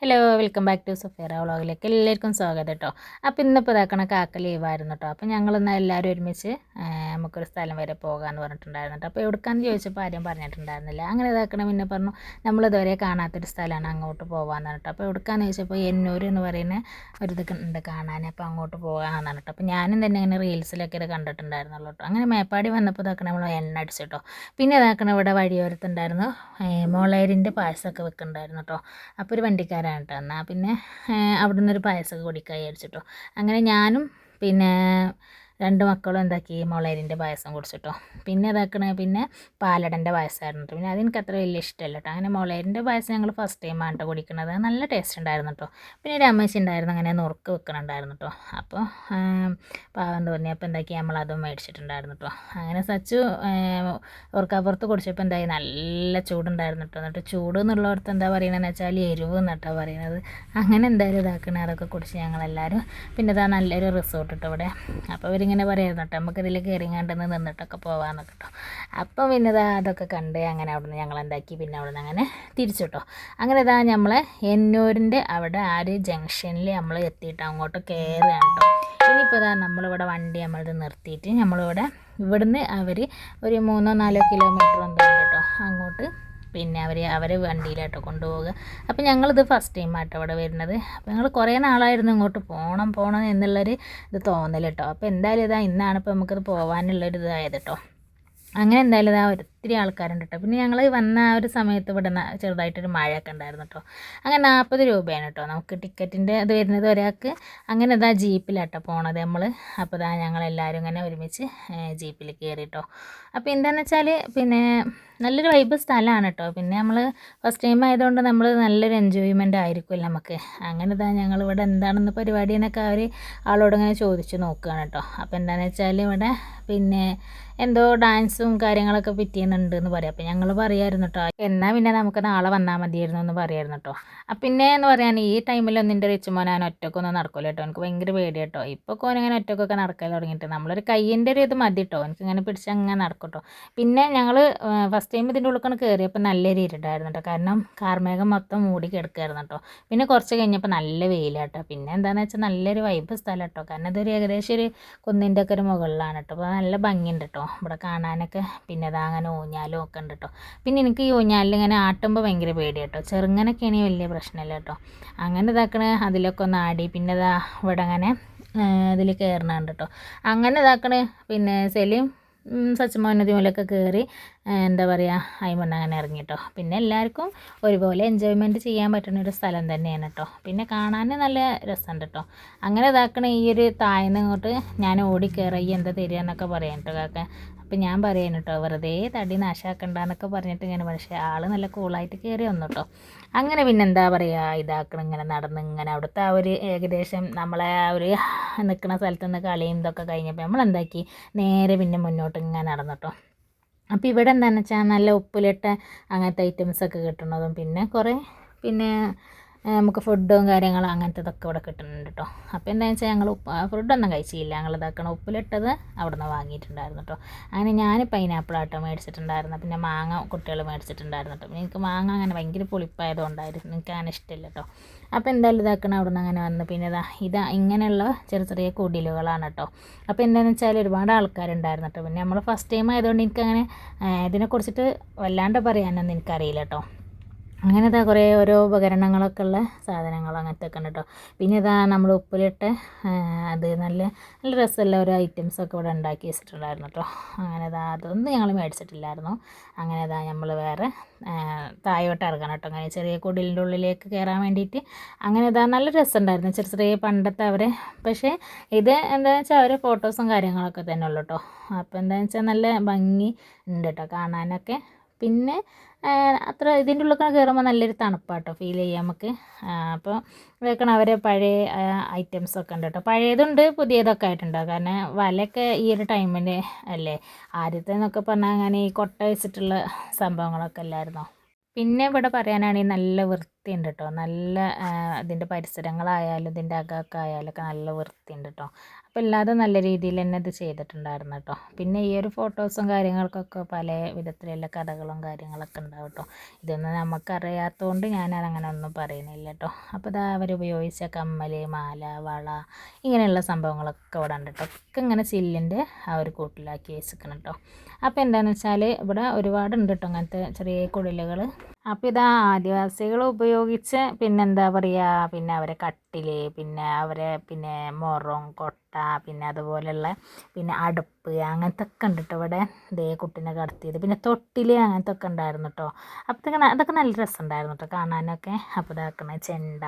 Hello welcome back to Safeera വ്ളോഗിലേക്ക് എല്ലാവർക്കും സ്വാഗതം കേട്ടോ. അപ്പോൾ ഇന്നിപ്പോൾ ഇതാക്കണ കാക്ക ലീവായിരുന്നു കേട്ടോ. അപ്പോൾ ഞങ്ങളിന്ന് എല്ലാവരും ഒരുമിച്ച് നമുക്കൊരു സ്ഥലം വരെ പോകാമെന്ന് പറഞ്ഞിട്ടുണ്ടായിരുന്നു കേട്ടോ. അപ്പോൾ എവിടേക്കാന്ന് ചോദിച്ചപ്പോൾ ആരും പറഞ്ഞിട്ടുണ്ടായിരുന്നില്ല. അങ്ങനെ ഇതാക്കണം പിന്നെ പറഞ്ഞു നമ്മളിതുവരെ കാണാത്തൊരു സ്ഥലമാണ്, അങ്ങോട്ട് പോകാമെന്ന് പറഞ്ഞിട്ട്. അപ്പോൾ എവിടേക്കാന്ന് ചോദിച്ചപ്പോൾ എന്നൂർ എന്ന് പറയുന്ന ഒരു ഇത് ഉണ്ട് കാണാൻ, അപ്പോൾ അങ്ങോട്ട് പോകാമെന്ന് പറഞ്ഞിട്ട്. അപ്പോൾ ഞാനും തന്നെ ഇങ്ങനെ റീൽസിലൊക്കെ ഇത് കണ്ടിട്ടുണ്ടായിരുന്നുള്ളൂ കേട്ടോ. അങ്ങനെ മേപ്പാടി വന്നപ്പോൾ ഇതാക്കണം നമ്മൾ എണ്ണ അടിച്ചു കേട്ടോ. പിന്നെ ഇതാക്കണം ഇവിടെ വഴിയോരത്തുണ്ടായിരുന്നു മുളയരിൻ്റെ പായസമൊക്കെ വെക്കുന്നുണ്ടായിരുന്നു കേട്ടോ. അപ്പോൾ ഒരു വണ്ടിക്കാരൻ കേട്ടോ. എന്നാൽ പിന്നെ അവിടെ നിന്നൊരു പായസമൊക്കെ കുടിക്കാൻ വിചാരിച്ചിട്ടോ. അങ്ങനെ ഞാനും പിന്നെ രണ്ട് മക്കളും എന്താക്കി മുളയരിൻ്റെ പായസം കുടിച്ചിട്ടോ. പിന്നെ ഇതാക്കണേ പിന്നെ പാലടൻ്റെ പായസമായിരുന്നു കേട്ടോ. പിന്നെ അതെനിക്ക് അത്ര വലിയ ഇഷ്ടമല്ല കേട്ടോ. അങ്ങനെ മുളയരിൻ്റെ പായസം ഞങ്ങൾ ഫസ്റ്റ് ടൈമാണ് കേട്ടോ കുടിക്കുന്നത്. നല്ല ടേസ്റ്റ് ഉണ്ടായിരുന്നു കേട്ടോ. പിന്നെ ഒരു അമ്മച്ചി ഉണ്ടായിരുന്നു അങ്ങനെ നുറുക്ക് വെക്കണുണ്ടായിരുന്നു കേട്ടോ. അപ്പോൾ പാവം തോന്നി അപ്പോൾ എന്താക്കി നമ്മളതും മേടിച്ചിട്ടുണ്ടായിരുന്നു കേട്ടോ. അങ്ങനെ സച്ചു ഓർക്കാപ്പുറത്ത് കുടിച്ചപ്പോൾ എന്തായി നല്ല ചൂടുണ്ടായിരുന്നു കേട്ടോ. എന്നിട്ട് ചൂട് എന്നുള്ളവർക്ക് എന്താ പറയുന്നതെന്ന് വെച്ചാൽ എരിവ് എന്നിട്ടാണ് പറയുന്നത്. അങ്ങനെ എന്തായാലും ഇതാക്കണേ അതൊക്കെ കുടിച്ച് ഞങ്ങളെല്ലാവരും പിന്നെ ഇതാ നല്ലൊരു റിസോർട്ട് കേട്ടോ ഇവിടെ. അപ്പോൾ ഇവരിങ്ങനെ പറയായിരുന്നു കേട്ടോ നമുക്കിതിൽ കയറിങ്ങാണ്ടെന്ന് നിന്നിട്ടൊക്കെ പോകാമെന്നൊക്കെ കേട്ടോ. അപ്പം പിന്നെ ഇതാ അതൊക്കെ കണ്ട് അങ്ങനെ അവിടെ നിന്ന് ഞങ്ങൾ എന്താക്കി പിന്നെ അവിടെ നിന്ന് അങ്ങനെ തിരിച്ചു കേട്ടോ. അങ്ങനെ ഇതാ നമ്മളെ എന്നൂരിൻ്റെ അവിടെ ആ ഒരു ജംഗ്ഷനിൽ നമ്മൾ എത്തിയിട്ട് അങ്ങോട്ട് കയറുകയാണ് കേട്ടോ. ഇനിയിപ്പോൾ ഇതാ നമ്മളിവിടെ വണ്ടി നമ്മളിത് നിർത്തിയിട്ട് നമ്മളിവിടെ ഇവിടുന്ന് അവർ ഒരു 3-4 കിലോമീറ്റർ എന്തോ ഉണ്ട് കേട്ടോ അങ്ങോട്ട്. പിന്നെ അവർ വണ്ടിയിലാട്ടോ കൊണ്ടുപോകുക. അപ്പോൾ ഞങ്ങളിത് ഫസ്റ്റ് ടൈമാട്ടോ ഇവിടെ വരുന്നത്. അപ്പോൾ ഞങ്ങൾ കുറേ നാളായിരുന്നു ഇങ്ങോട്ട് പോകണം എന്നുള്ളൊരു ഇത് തോന്നൽ കേട്ടോ. അപ്പോൾ എന്തായാലും ഇതാ ഇന്നാണ് ഇപ്പോൾ നമുക്കത് പോകാനുള്ളൊരു ഇതായത് കേട്ടോ. അങ്ങനെ എന്തായാലും ഇതാ ഒത്തിരി ആൾക്കാരുണ്ട് കേട്ടോ. പിന്നെ ഞങ്ങൾ വന്ന ആ ഒരു സമയത്ത് ഇവിടെ ചെറുതായിട്ടൊരു മഴയൊക്കെ ഉണ്ടായിരുന്നു കേട്ടോ. അങ്ങനെ 40 രൂപയാണ് കേട്ടോ നമുക്ക് ടിക്കറ്റിൻ്റെ ഇത് വരുന്നത് ഒരാൾക്ക്. അങ്ങനെ ഇതാ ജീപ്പിലാട്ടോ പോണത് നമ്മൾ. അപ്പോൾ ഇതാ ഞങ്ങളെല്ലാവരും ഇങ്ങനെ ഒരുമിച്ച് ജീപ്പിൽ കയറി കേട്ടോ. അപ്പോൾ എന്താണെന്ന് വെച്ചാൽ പിന്നെ നല്ലൊരു വൈബ് സ്ഥലമാണ് കേട്ടോ. പിന്നെ നമ്മൾ ഫസ്റ്റ് ടൈം ആയതുകൊണ്ട് നമ്മൾ നല്ലൊരു എൻജോയ്മെൻ്റ് ആയിരിക്കുമല്ലോ നമുക്ക്. അങ്ങനെ ഇതാ ഞങ്ങളിവിടെ എന്താണെന്ന് പരിപാടി എന്നൊക്കെ ആളോട് ഇങ്ങനെ ചോദിച്ച് നോക്കുകയാണ് കേട്ടോ. അപ്പോൾ എന്താണെന്ന് വെച്ചാൽ ഇവിടെ പിന്നെ എന്തോ ഡാൻസും കാര്യങ്ങളൊക്കെ പിറ്റേന്നുണ്ട് എന്ന് പറയാം. അപ്പോൾ ഞങ്ങൾ പറയായിരുന്നു കേട്ടോ എന്നാൽ പിന്നെ നമുക്ക് നാളെ വന്നാൽ മതിയായിരുന്നു എന്ന് പറയായിരുന്നു കേട്ടോ. പിന്നെ എന്ന് പറയാൻ ഈ ടൈമിലൊന്നും എൻ്റെ റിച്ചുമോൻ ഞാൻ ഒറ്റക്കൊന്നും നടക്കില്ല കേട്ടോ. എനിക്ക് ഭയങ്കര പേടി കേട്ടോ. ഇപ്പോൾ ഓനിങ്ങനെ ഒറ്റക്കൊക്കെ നടക്കാൻ തുടങ്ങിയിട്ട് നമ്മളൊരു കയ്യിൻ്റെ ഒരു ഇത് മതി കേട്ടോ. എനിക്കിങ്ങനെ പിടിച്ച് അങ്ങനെ നടക്കും കേട്ടോ. പിന്നെ ഞങ്ങൾ ഫസ്റ്റ് ടൈം ഇതിൻ്റെ ഉള്ളിൽ കയറിയപ്പോൾ നല്ലൊരു ഇരുട്ടായിരുന്നു കേട്ടോ. കാരണം കാർമേഘം മൊത്തം മൂടി കിടക്കായിരുന്നു കേട്ടോ. പിന്നെ കുറച്ച് കഴിഞ്ഞപ്പോൾ നല്ല വെയിലാട്ടോ. പിന്നെ എന്താണെന്ന് വെച്ചാൽ നല്ലൊരു വൈബ് സ്ഥലം കേട്ടോ. കാരണം ഇതൊരു ഏകദേശം ഒരു കുന്നിൻ്റെ ഒക്കെ ഒരു മുകളിലാണ് കേട്ടോ. അപ്പോൾ നല്ല ഭംഗിയുണ്ട് കേട്ടോ ഇവിടെ കാണാനൊക്കെ. പിന്നെ ഇതാ അങ്ങനെ ഊഞ്ഞാലും ഒക്കെ ഉണ്ട് കേട്ടോ. പിന്നെ എനിക്ക് ഈ ഊഞ്ഞാലിൽ ഇങ്ങനെ ആട്ടുമ്പോൾ ഭയങ്കര പേടി കേട്ടോ. ചെറുങ്ങനൊക്കെയാണെങ്കിൽ വലിയ പ്രശ്നമില്ല കേട്ടോ. അങ്ങനെ ഇതാക്കണ അതിലൊക്കെ ഒന്ന് ആടി പിന്നെ ഇതാ ഇവിടെ അങ്ങനെ അതിൽ കയറണുണ്ട് കേട്ടോ. അങ്ങനെ ഇതാക്കണേ പിന്നെ സെലിയും സച്ചുമോനതി മൂലമൊക്കെ കയറി എന്താ പറയുക അയിമണ്ണ് അങ്ങനെ ഇറങ്ങി കേട്ടോ. പിന്നെ എല്ലാവർക്കും ഒരുപോലെ എൻജോയ്മെൻറ്റ് ചെയ്യാൻ പറ്റുന്ന ഒരു സ്ഥലം തന്നെയാണ് കേട്ടോ. പിന്നെ കാണാൻ നല്ല രസമുണ്ട് കേട്ടോ. അങ്ങനെ ഇതാക്കണ ഈ ഒരു താഴ്ന്ന് ഇങ്ങോട്ട് ഞാൻ ഓടി കയറി എന്താ തരിക എന്നൊക്കെ പറയാം കേട്ടോ കാക്ക. അപ്പം ഞാൻ പറയുന്നു കേട്ടോ വെറുതെ തടി നാശാക്കണ്ടെന്നൊക്കെ പറഞ്ഞിട്ട് ഇങ്ങനെ പക്ഷേ ആൾ നല്ല കൂളായിട്ട് കയറി വന്നു കേട്ടോ. അങ്ങനെ പിന്നെ എന്താ പറയുക ഇതാക്കണം ഇങ്ങനെ നടന്ന് ഇങ്ങനെ അവിടുത്തെ ആ ഒരു ഏകദേശം നമ്മളെ ആ ഒരു നിൽക്കുന്ന സ്ഥലത്ത് നിന്ന് കളിയും ഇതൊക്കെ കഴിഞ്ഞപ്പോൾ നമ്മളെന്താക്കി നേരെ പിന്നെ മുന്നോട്ട് ഇങ്ങനെ നടന്നു കേട്ടോ. അപ്പോൾ ഇവിടെ എന്താണെന്ന് വെച്ചാൽ നല്ല ഉപ്പിലിട്ട അങ്ങനത്തെ ഐറ്റംസൊക്കെ കിട്ടുന്നതും പിന്നെ കുറേ പിന്നെ നമുക്ക് ഫുഡും കാര്യങ്ങളും അങ്ങനത്തതൊക്കെ ഇവിടെ കിട്ടുന്നുണ്ട് കേട്ടോ. അപ്പോൾ എന്താണെന്ന് വെച്ചാൽ ഞങ്ങൾ ഫുഡൊന്നും കഴിച്ചില്ല. ഞങ്ങൾ ഇതാക്കണം ഉപ്പിലിട്ടത് അവിടെ നിന്ന് വാങ്ങിയിട്ടുണ്ടായിരുന്നു കേട്ടോ. അങ്ങനെ ഞാൻ പൈനാപ്പിളാട്ടോ മേടിച്ചിട്ടുണ്ടായിരുന്നു. പിന്നെ മാങ്ങ കുട്ടികൾ മേടിച്ചിട്ടുണ്ടായിരുന്നു കേട്ടോ. പിന്നെ എനിക്ക് മാങ്ങ അങ്ങനെ ഭയങ്കര പുളിപ്പായതുകൊണ്ടായിരുന്നു എനിക്ക് അങ്ങനെ ഇഷ്ടമില്ല കേട്ടോ. അപ്പോൾ എന്തായാലും ഇതാക്കണം അവിടെ നിന്ന് അങ്ങനെ വന്ന് പിന്നെ ഇതാ ഇങ്ങനെയുള്ള ചെറിയ കുടിലുകളാണ് കേട്ടോ. അപ്പോൾ എന്താണെന്ന് വെച്ചാൽ ഒരുപാട് ആൾക്കാരുണ്ടായിരുന്നു കേട്ടോ. പിന്നെ നമ്മൾ ഫസ്റ്റ് ടൈം ആയതുകൊണ്ട് എനിക്കങ്ങനെ ഇതിനെക്കുറിച്ചിട്ട് വല്ലാണ്ട് പറയാനൊന്നും എനിക്കറിയില്ല കേട്ടോ. അങ്ങനെ ഇതാ കുറേ ഓരോ ഉപകരണങ്ങളൊക്കെ ഉള്ള സാധനങ്ങൾ അങ്ങനത്തെ ഒക്കെ ഉണ്ട് കേട്ടോ. പിന്നെ ഇതാ നമ്മൾ ഉപ്പിലിട്ട് അത് നല്ല നല്ല രസമുള്ള ഓരോ ഐറ്റംസൊക്കെ ഇവിടെ ഉണ്ടാക്കി വെച്ചിട്ടുണ്ടായിരുന്നു കേട്ടോ. അങ്ങനെ ഇതാ അതൊന്നും ഞങ്ങൾ മേടിച്ചിട്ടില്ലായിരുന്നു. അങ്ങനെ ഇതാ നമ്മൾ വേറെ താഴോട്ട് ഇറങ്ങണം കേട്ടോ. അങ്ങനെ ചെറിയ കുടിലിൻ്റെ ഉള്ളിലേക്ക് കയറാൻ വേണ്ടിയിട്ട് അങ്ങനെ ഇതാ നല്ല രസമുണ്ടായിരുന്നു. ചെറിയ പണ്ടത്തെ അവരെ പക്ഷേ ഇത് എന്താണെന്ന് വെച്ചാൽ അവരെ ഫോട്ടോസും കാര്യങ്ങളൊക്കെ തന്നെ ഉള്ളൂ കേട്ടോ. അപ്പോൾ എന്താണെന്ന് വെച്ചാൽ നല്ല ഭംഗി ഉണ്ട് കേട്ടോ കാണാനൊക്കെ. പിന്നെ അത്ര ഇതിൻ്റെ ഉള്ളിൽ കയറുമ്പോൾ നല്ലൊരു തണുപ്പാട്ടോ ഫീൽ ചെയ്യാം നമുക്ക്. അപ്പോൾ വെക്കണം അവരെ പഴയ ഐറ്റംസൊക്കെ ഉണ്ട് കേട്ടോ. പഴയതുണ്ട് പുതിയതൊക്കെ ആയിട്ടുണ്ട്. കാരണം വലയൊക്കെ ഈ ഒരു ടൈമിന് അല്ലേ ആദ്യത്തെ എന്നൊക്കെ പറഞ്ഞാൽ അങ്ങനെ ഈ കൊട്ട വെച്ചിട്ടുള്ള സംഭവങ്ങളൊക്കെ അല്ലായിരുന്നോ. പിന്നെ ഇവിടെ പറയാനാണെങ്കിൽ നല്ല വൃത്തിയുണ്ട് കേട്ടോ. നല്ല ഇതിൻ്റെ പരിസരങ്ങളായാലും ഇതിൻ്റെ അകമൊക്കെ ആയാലൊക്കെ നല്ല വൃത്തിയുണ്ട് കേട്ടോ. അപ്പോൾ എല്ലാതും നല്ല രീതിയിൽ തന്നെ ഇത് ചെയ്തിട്ടുണ്ടായിരുന്നു കേട്ടോ. പിന്നെ ഈ ഒരു ഫോട്ടോസും കാര്യങ്ങൾക്കൊക്കെ പല വിധത്തിലുള്ള കഥകളും കാര്യങ്ങളൊക്കെ ഉണ്ടാവും കേട്ടോ. ഇതൊന്നും നമുക്കറിയാത്തതുകൊണ്ട് ഞാനങ്ങനെ ഒന്നും പറയുന്നില്ല കേട്ടോ. അപ്പോൾ ഇതാ അവരുപയോഗിച്ച കമ്മൽ, മാല, വള ഇങ്ങനെയുള്ള സംഭവങ്ങളൊക്കെ ഇവിടെ ഉണ്ട് കേട്ടോ. ഒക്കെ ഇങ്ങനെ ചില്ലിൻ്റെ ആ ഒരു കൂട്ടിലാക്കി വെച്ചിരിക്കണം കേട്ടോ. അപ്പോൾ എന്താണെന്ന് വെച്ചാൽ ഇവിടെ ഒരുപാടുണ്ട് കേട്ടോ അങ്ങനത്തെ ചെറിയ കുടിലുകൾ. അപ്പോൾ ഇതാ ആദിവാസികൾ ഉപയോഗിച്ച് പിന്നെന്താ പറയുക, പിന്നെ അവരെ കട്ടിൽ, പിന്നെ അവരെ പിന്നെ മുറം, കൊട്ട, പിന്നെ അതുപോലെയുള്ള പിന്നെ അടുപ്പ് അങ്ങനത്തെ ഒക്കെ ഉണ്ട് കേട്ടോ ഇവിടെ. ഇതേ കുട്ടീനെ കടത്തിയത്, പിന്നെ തൊട്ടിൽ അങ്ങനത്തെ ഒക്കെ ഉണ്ടായിരുന്നു കേട്ടോ. അപ്പോൾ അതൊക്കെ നല്ല രസമുണ്ടായിരുന്നു കേട്ടോ കാണാനൊക്കെ. അപ്പോൾ ഇതാക്കണ ചെണ്ട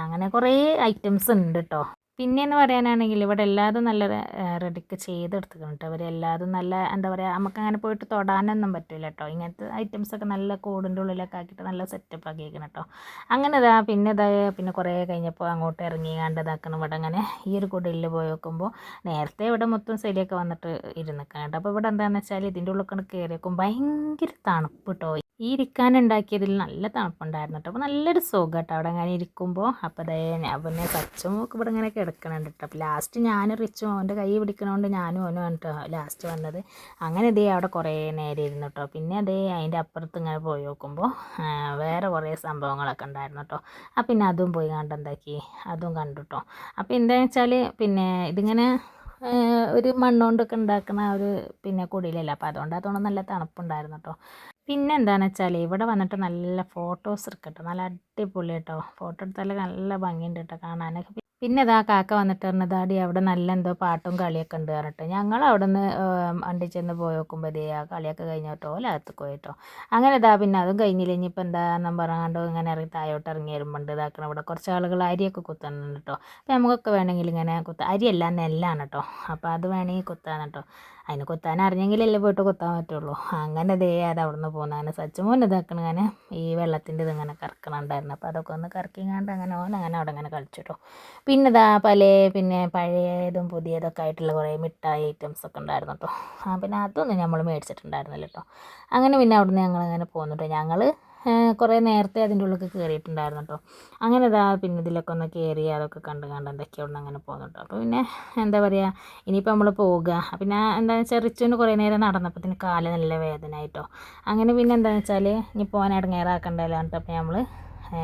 അങ്ങനെ കുറേ ഐറ്റംസ് ഉണ്ട് കേട്ടോ. പിന്നെയെന്ന് പറയാനാണെങ്കിൽ ഇവിടെ എല്ലാതും നല്ല റെഡിക്ക് ചെയ്തെടുത്തിട്ടുണ്ട് കേട്ടോ. അവരെല്ലാതും നല്ല എന്താ പറയുക, നമുക്കങ്ങനെ പോയിട്ട് തൊടാനൊന്നും പറ്റില്ല കേട്ടോ. ഇങ്ങനത്തെ ഐറ്റംസൊക്കെ നല്ല കൂടിൻ്റെ ഉള്ളിലൊക്കെ ആക്കിയിട്ട് നല്ല സെറ്റപ്പ് ആക്കിയിരിക്കണം കേട്ടോ. അങ്ങനെ പിന്നെ കുറേ കഴിഞ്ഞപ്പോൾ അങ്ങോട്ട് ഇറങ്ങി കണ്ടതാക്കണം. ഇവിടെ അങ്ങനെ ഈ ഒരു കുടിലിൽ പോയി നോക്കുമ്പോൾ നേരത്തെ ഇവിടെ മൊത്തം ശരിയൊക്കെ വന്നിട്ട് ഇരുന്നിക്കണം കേട്ടോ. അപ്പോൾ ഇവിടെ എന്താണെന്ന് വെച്ചാൽ ഇതിൻ്റെ ഉള്ളിൽ കയറി വെക്കും ഭയങ്കര തണുപ്പ് കേട്ടോ. ഈ ഇരിക്കാനുണ്ടാക്കിയതിൽ നല്ല തണുപ്പുണ്ടായിരുന്നു കേട്ടോ. അപ്പോൾ നല്ലൊരു സുഖം കേട്ടോ അവിടെ അങ്ങനെ ഇരിക്കുമ്പോൾ. അപ്പോൾ പിന്നെ സച്ചുമൊക്കെ ഇവിടെ ഇങ്ങനെ കിടക്കണുണ്ട് കേട്ടോ. അപ്പോൾ ലാസ്റ്റ് ഞാൻ റിച്ചും അവൻ്റെ കൈ പിടിക്കണോണ്ട് ഞാനും ഓനും കേട്ടോ ലാസ്റ്റ് വന്നത്. അങ്ങനെ അവിടെ കുറേ നേരം ഇരുന്നു കേട്ടോ. പിന്നെ അതിൻ്റെ അപ്പുറത്ത് ഇങ്ങനെ പോയി നോക്കുമ്പോൾ വേറെ കുറേ സംഭവങ്ങളൊക്കെ ഉണ്ടായിരുന്നു കേട്ടോ. അപ്പോൾ പിന്നെ അതും പോയി എന്താക്കി അതും കണ്ടു കേട്ടോ. അപ്പോൾ എന്താണെന്ന് വെച്ചാൽ പിന്നെ ഇതിങ്ങനെ ഒരു മണ്ണുകൊണ്ടൊക്കെ ഉണ്ടാക്കുന്ന ഒരു പിന്നെ കുടിലല്ല. അപ്പോൾ അതുകൊണ്ട് നല്ല തണുപ്പുണ്ടായിരുന്നു കേട്ടോ. പിന്നെ എന്താണെന്ന് വെച്ചാൽ ഇവിടെ വന്നിട്ട് നല്ല ഫോട്ടോസ് എടുക്കട്ടോ. നല്ല അടിപൊളി കേട്ടോ. ഫോട്ടോ എടുത്താൽ നല്ല ഭംഗിയുണ്ട് കേട്ടോ കാണാനൊക്കെ. പിന്നെ ഇതാ കാക്ക വന്നിട്ട് പറഞ്ഞതാടി അവിടെ നല്ല എന്തോ പാട്ടും കളിയൊക്കെ ഉണ്ട് പറഞ്ഞിട്ട് ഞങ്ങൾ അവിടെ നിന്ന് വണ്ടി ചെന്ന് പോയി നോക്കുമ്പോൾ ആ കളിയൊക്കെ കഴിഞ്ഞോട്ടോ അകത്ത് പോയിട്ടോ. അങ്ങനെ പിന്നെ അതും കഴിഞ്ഞില്ല. ഇനിയിപ്പോൾ എന്താണെന്നും പറഞ്ഞാണ്ടോ ഇങ്ങനെ ഇറങ്ങി താഴോട്ട് ഇറങ്ങി വരുമ്പോണ്ട് ഇതാക്കണം. ഇവിടെ കുറച്ച് ആളുകൾ അരിയൊക്കെ കുത്തുന്നുണ്ട് കേട്ടോ. അപ്പോൾ നമുക്കൊക്കെ വേണമെങ്കിൽ ഇങ്ങനെ അരിയല്ല നെല്ലാണ് കേട്ടോ. അപ്പോൾ അത് വേണമെങ്കിൽ കുത്താൻ കേട്ടോ. അതിന് കുത്താൻ അറിഞ്ഞെങ്കിലല്ലേ പോയിട്ട് കുത്താൻ പറ്റുള്ളൂ. അങ്ങനെ അത് അവിടെ നിന്ന് പോകുന്ന അങ്ങനെ സച്ചുമോൻ ഇതാക്കണം. അങ്ങനെ ഈ വെള്ളത്തിൻ്റെ ഇതിങ്ങനെ കറക്കണുണ്ടായിരുന്നു. അപ്പോൾ അതൊക്കെ ഒന്ന് കറക്കിങ്ങാണ്ട് അങ്ങനെ അങ്ങനെ അവിടെ അങ്ങനെ കളിച്ചു കേട്ടോ. പിന്നെ പിന്നെ പഴയതും പുതിയതൊക്കെ ആയിട്ടുള്ള കുറേ മിഠായി ഐറ്റംസൊക്കെ ഉണ്ടായിരുന്നു കേട്ടോ. പിന്നെ അതൊന്നും നമ്മൾ മേടിച്ചിട്ടുണ്ടായിരുന്നില്ല കേട്ടോ. അങ്ങനെ പിന്നെ അവിടുന്ന് ഞങ്ങളങ്ങനെ പോന്നു. ഞങ്ങൾ കുറേ നേരത്തെ അതിൻ്റെ ഉള്ളിൽ കയറിയിട്ടുണ്ടായിരുന്നു കേട്ടോ. അങ്ങനെ പിന്നെ ഇതിലൊക്കെ ഒന്ന് കയറി അതൊക്കെ കണ്ട് എന്തൊക്കെ അവിടെ നിന്ന് അങ്ങനെ പോകുന്നുണ്ടോ. അപ്പോൾ പിന്നെ എന്താ പറയുക, ഇനിയിപ്പോൾ നമ്മൾ പോവുക. പിന്നെ എന്താണെന്ന് വെച്ചാൽ റിച്ചുവിന് കുറേ നേരം നടന്നപ്പോൾ കാല് നല്ല വേദന ആയിട്ടോ. അങ്ങനെ പിന്നെ എന്താണെന്ന് വെച്ചാൽ ഇനി പോകാൻ ഇടങ്ങേറാക്കണ്ടല്ലോ എന്നിട്ട് അപ്പോൾ നമ്മൾ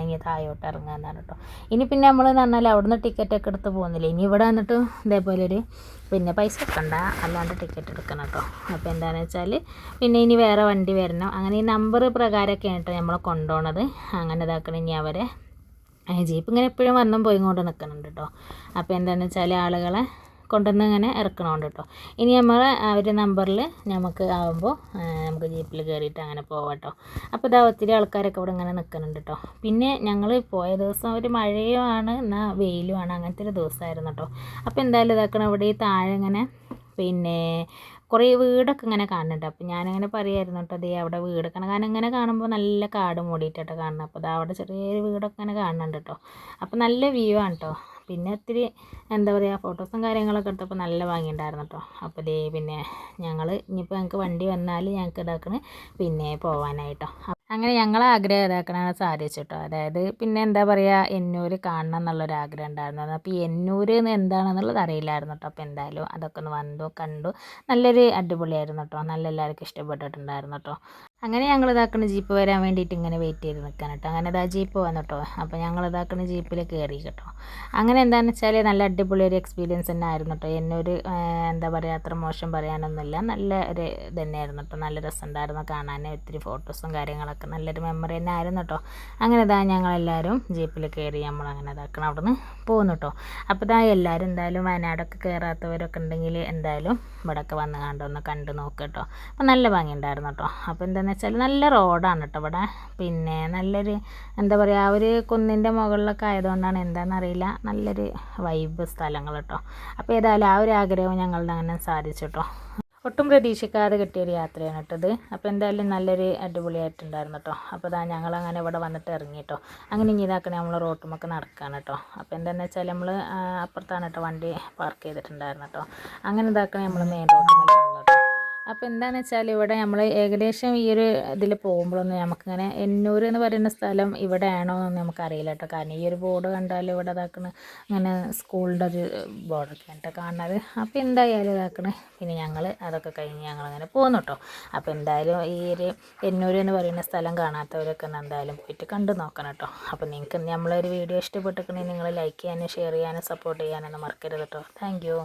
ഇനി താഴോട്ട് ഇറങ്ങാമെന്നാണ് കേട്ടോ. ഇനി പിന്നെ നമ്മൾ എന്ന് പറഞ്ഞാൽ അവിടുന്ന് ടിക്കറ്റൊക്കെ എടുത്ത് പോകുന്നില്ല. ഇനി ഇവിടെ വന്നിട്ട് ഇതേപോലെ ഒരു പിന്നെ പൈസ വെക്കണ്ട, അല്ലാണ്ട് ടിക്കറ്റ് എടുക്കണം കേട്ടോ. അപ്പോൾ എന്താണെന്ന് വെച്ചാൽ പിന്നെ ഇനി വേറെ വണ്ടി വരണം. അങ്ങനെ ഈ നമ്പർ പ്രകാരമൊക്കെയാണ് കേട്ടോ നമ്മൾ കൊണ്ടുപോകണത്. അങ്ങനെ ഇതാക്കണം. ഇനി അവരെ ജീപ്പ് ഇങ്ങനെ എപ്പോഴും വന്നും പോയി കൊണ്ട് നിൽക്കുന്നുണ്ട് കേട്ടോ. അപ്പോൾ എന്താണെന്ന് വെച്ചാൽ ആളുകളെ കൊണ്ടുവന്ന് ഇങ്ങനെ ഇറക്കണമുണ്ട് കേട്ടോ. ഇനി നമ്മൾ ആ ഒരു നമ്പറിൽ നമുക്ക് ആകുമ്പോൾ നമുക്ക് ജീപ്പിൽ കയറിയിട്ട് അങ്ങനെ പോവാം കേട്ടോ. അപ്പോൾ ഒത്തിരി ആൾക്കാരൊക്കെ ഇവിടെ ഇങ്ങനെ നിൽക്കുന്നുണ്ട് കേട്ടോ. പിന്നെ ഞങ്ങൾ പോയ ദിവസം ഒരു മഴയുമാണ് എന്നാൽ വെയിലുമാണ്, അങ്ങനത്തെ ഒരു ദിവസമായിരുന്നു കേട്ടോ. അപ്പോൾ എന്തായാലും ഇതാക്കണം ഇവിടെ ഈ താഴെ ഇങ്ങനെ പിന്നെ കുറേ വീടൊക്കെ ഇങ്ങനെ കാണുന്നുണ്ട്. അപ്പോൾ ഞാനിങ്ങനെ പറയുമായിരുന്നു കേട്ടോ, അവിടെ വീടൊക്കെ കാരണം ഇങ്ങനെ കാണുമ്പോൾ നല്ല കാട് മൂടിയിട്ടോ കാണുന്നത്. അപ്പോൾ അവിടെ ചെറിയൊരു വീടൊക്കെ ഇങ്ങനെ കാണുന്നുണ്ട് കേട്ടോ. അപ്പോൾ നല്ല വ്യൂ ആണ് കേട്ടോ. പിന്നെ ഒത്തിരി എന്താ പറയുക ഫോട്ടോസും കാര്യങ്ങളൊക്കെ എടുത്തപ്പോൾ നല്ല ഭംഗിയുണ്ടായിരുന്നു കേട്ടോ. അപ്പോൾ പിന്നെ ഞങ്ങൾ ഇനിയിപ്പോൾ ഞങ്ങൾക്ക് വണ്ടി വന്നാൽ ഞങ്ങൾക്ക് ഇതാക്കണ പിന്നെ പോകാനായിട്ടോ. അങ്ങനെ ഞങ്ങളെ ആഗ്രഹം ഇതാക്കണതാണ് സാധിച്ചു കേട്ടോ. അതായത് പിന്നെ എന്താ പറയുക എന്നൂർ കാണണം എന്നുള്ളൊരു ആഗ്രഹം ഉണ്ടായിരുന്നു. അപ്പോൾ ഈ എന്നൂർ എന്താണെന്നുള്ളത് അറിയില്ലായിരുന്നു കേട്ടോ. അപ്പോൾ എന്തായാലും അതൊക്കെ ഒന്ന് കണ്ടു. നല്ലൊരു അടിപൊളിയായിരുന്നു കേട്ടോ. നല്ല എല്ലാവർക്കും ഇഷ്ടപ്പെട്ടിട്ടുണ്ടായിരുന്നു കേട്ടോ. അങ്ങനെ ഞങ്ങൾ ഇതാക്കുന്ന ജീപ്പ് വരാൻ വേണ്ടിയിട്ട് ഇങ്ങനെ വെയിറ്റ് ചെയ്ത് നിൽക്കാൻ കേട്ടോ. അങ്ങനെ ജീപ്പ് വന്നു കേട്ടോ. അപ്പോൾ ഞങ്ങൾ ഇതാക്കുന്ന ജീപ്പിൽ കയറി കേട്ടോ. അങ്ങനെ എന്താണെന്ന് വെച്ചാൽ നല്ല അടിപൊളി ഒരു എക്സ്പീരിയൻസ് തന്നെ ആയിരുന്നു കേട്ടോ. എന്നൊരു എന്താ പറയുക അത്ര മോശം പറയാനൊന്നുമില്ല, നല്ല ഒരു തന്നെയായിരുന്നു കേട്ടോ. നല്ല രസമുണ്ടായിരുന്നു കാണാൻ. ഒത്തിരി ഫോട്ടോസും കാര്യങ്ങളൊക്കെ നല്ലൊരു മെമ്മറി തന്നെ ആയിരുന്നു കേട്ടോ. അങ്ങനെ ഞങ്ങളെല്ലാവരും ജീപ്പിൽ കയറി നമ്മളങ്ങനെ ഇതാക്കണം അവിടെ നിന്ന് പോകുന്നു കേട്ടോ. അപ്പോൾ എല്ലാവരും എന്തായാലും വയനാടൊക്കെ കയറാത്തവരൊക്കെ ഉണ്ടെങ്കിൽ എന്തായാലും ഇവിടെയൊക്കെ വന്ന് ഒന്ന് കണ്ടു നോക്കുക കേട്ടോ. അപ്പോൾ നല്ല ഭംഗി ഉണ്ടായിരുന്നു കേട്ടോ. അപ്പോൾ എന്താണെന്ന് വെച്ചാൽ നല്ല റോഡാണ് കേട്ടോ ഇവിടെ. പിന്നെ നല്ലൊരു എന്താ പറയുക ഒരു കുന്നിൻ്റെ മുകളിലൊക്കെ ആയതുകൊണ്ടാണ് എന്താണെന്നറിയില്ല നല്ലൊരു വൈബ് സ്ഥലങ്ങൾ കേട്ടോ. അപ്പോൾ ഏതായാലും ആ ഒരു ആഗ്രഹവും ഞങ്ങളുടെ അങ്ങനെ സാധിച്ചു കേട്ടോ. ഒട്ടും പ്രതീക്ഷിക്കാതെ കിട്ടിയൊരു യാത്രയാണ് കേട്ടത്. അപ്പോൾ എന്തായാലും നല്ലൊരു അടിപൊളിയായിട്ടുണ്ടായിരുന്നു കേട്ടോ. അപ്പോൾ ഞങ്ങളങ്ങനെ ഇവിടെ വന്നിട്ട് ഇറങ്ങി കേട്ടോ. അങ്ങനെ ഇനി ഇതാക്കണേ നമ്മൾ റോട്ടുമൊക്കെ നടക്കുകയാണ് കേട്ടോ. അപ്പോൾ എന്താണെന്ന് വെച്ചാൽ നമ്മൾ അപ്പുറത്താണ് കേട്ടോ വണ്ടി പാർക്ക് ചെയ്തിട്ടുണ്ടായിരുന്നു കേട്ടോ. അങ്ങനെ ഇതാക്കണേ നമ്മൾ മെയിൻ റോഡിൽ വന്നു കേട്ടോ. അപ്പോൾ എന്താണെന്ന് വെച്ചാൽ ഇവിടെ നമ്മൾ ഏകദേശം ഈ ഒരു ഇതിൽ പോകുമ്പോഴൊന്നും നമുക്കിങ്ങനെ എന്നൂർ എന്ന് പറയുന്ന സ്ഥലം ഇവിടെ ആണോ എന്ന് നമുക്കറിയില്ല കേട്ടോ. കാരണം ഈ ഒരു ബോർഡ് കണ്ടാൽ ഇവിടെ ഇതാക്കണ അങ്ങനെ സ്കൂളിൻ്റെ ഒരു ബോർഡൊക്കെ കേട്ടോ കാണുന്നത്. അപ്പോൾ എന്തായാലും ഇതാക്കണേ പിന്നെ ഞങ്ങൾ അതൊക്കെ കഴിഞ്ഞ് ഞങ്ങളങ്ങനെ പോകുന്നു കേട്ടോ. അപ്പോൾ എന്തായാലും ഈ ഒരു എന്നൂർ എന്ന് പറയുന്ന സ്ഥലം കാണാത്തവരൊക്കെ എന്തായാലും പോയിട്ട് കണ്ടു നോക്കണം കേട്ടോ. അപ്പോൾ നിങ്ങൾക്ക് നമ്മളൊരു വീഡിയോ ഇഷ്ടപ്പെട്ടിട്ടുണ്ടെങ്കിൽ നിങ്ങൾ ലൈക്ക് ചെയ്യാനും ഷെയർ ചെയ്യാനും സപ്പോർട്ട് ചെയ്യാനൊന്നും മറക്കരുത് കേട്ടോ. Thank you.